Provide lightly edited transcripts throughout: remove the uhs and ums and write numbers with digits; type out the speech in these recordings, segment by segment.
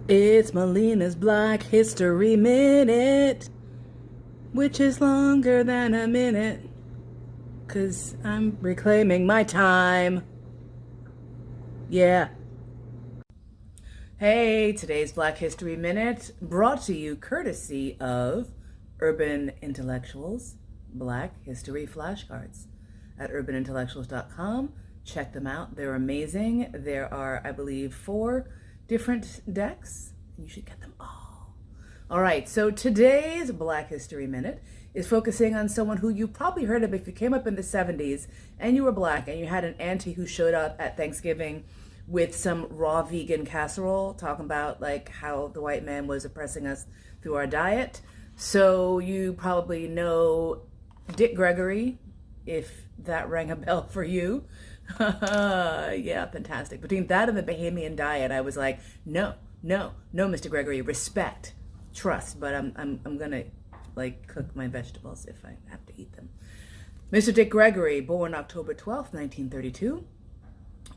It's Mollena's Black History Minute, which is longer than a minute, 'cause I'm reclaiming my time. Yeah. Hey, today's Black History Minute brought to you courtesy of Urban Intellectuals Black History Flashcards at urbanintellectuals.com. Check them out. They're amazing. There are, I believe, 4 different decks. You should get them all. All right, so today's Black History Minute is focusing on someone who you probably heard of if you came up in the 70s and you were Black and you had an auntie who showed up at Thanksgiving with some raw vegan casserole talking about like how the white man was oppressing us through our diet. So you probably know Dick Gregory, if that rang a bell for you. Yeah, fantastic. Between that and the Bahamian diet, I was like, no, Mr. Gregory, respect, trust, but I'm gonna like cook my vegetables if I have to eat them. Mr. Dick Gregory, born October 12th, 1932,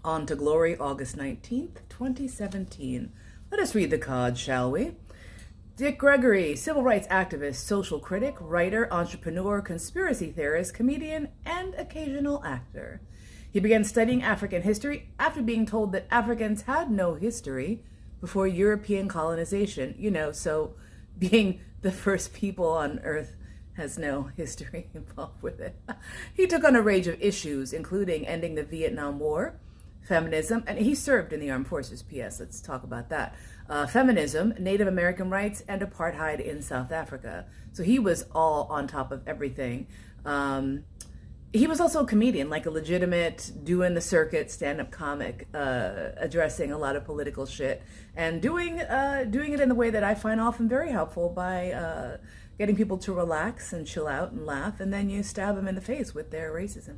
on to glory August 19th, 2017. Let us read the cards, shall we? Dick Gregory, civil rights activist, social critic, writer, entrepreneur, conspiracy theorist, comedian, and occasional actor. He began studying African history after being told that Africans had no history before European colonization. You know, so being the first people on Earth has no history involved with it. He took on a range of issues, including ending the Vietnam War, feminism, and he served in the armed forces, P.S. Let's talk about that. Feminism, Native American rights, and apartheid in South Africa. So he was all on top of everything. He was also a comedian, like a legitimate, doing the circuit, stand-up comic, addressing a lot of political shit, and doing it in the way that I find often very helpful by getting people to relax and chill out and laugh, and then you stab them in the face with their racism.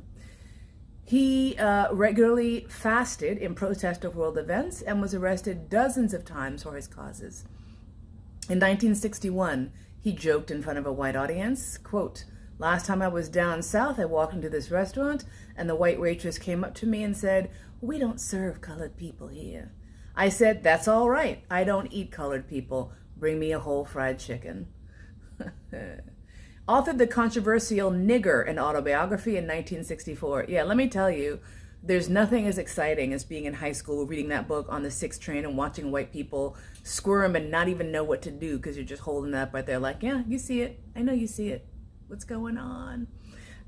He regularly fasted in protest of world events and was arrested dozens of times for his causes. In 1961, he joked in front of a white audience, quote, "Last time I was down south, I walked into this restaurant and the white waitress came up to me and said, 'We don't serve colored people here.' I said, 'That's all right. I don't eat colored people. Bring me a whole fried chicken.'" Authored the controversial Nigger, an autobiography, in 1964. Yeah, let me tell you, there's nothing as exciting as being in high school, reading that book on the 6th train and watching white people squirm and not even know what to do because you're just holding it up right there like, yeah, you see it. I know you see it. What's going on?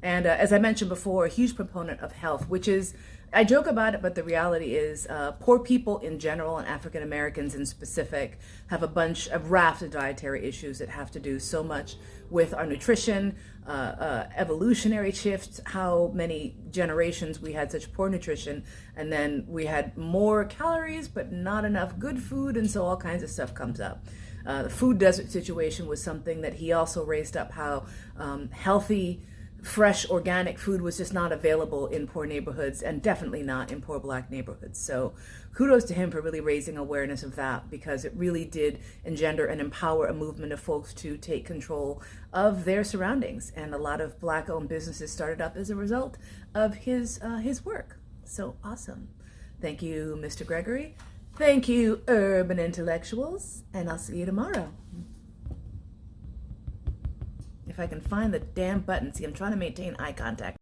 And as I mentioned before, a huge proponent of health, which is, I joke about it, but the reality is poor people in general and African Americans in specific have a raft of dietary issues that have to do so much with our nutrition, evolutionary shifts, how many generations we had such poor nutrition, and then we had more calories but not enough good food, and so all kinds of stuff comes up. The food desert situation was something that he also raised up, how healthy, fresh, organic food was just not available in poor neighborhoods, and definitely not in poor Black neighborhoods. So kudos to him for really raising awareness of that, because it really did engender and empower a movement of folks to take control of their surroundings. And a lot of Black-owned businesses started up as a result of his work. So awesome. Thank you, Mr. Gregory. Thank you, Urban Intellectuals, and I'll see you tomorrow. If I can find the damn button. See, I'm trying to maintain eye contact.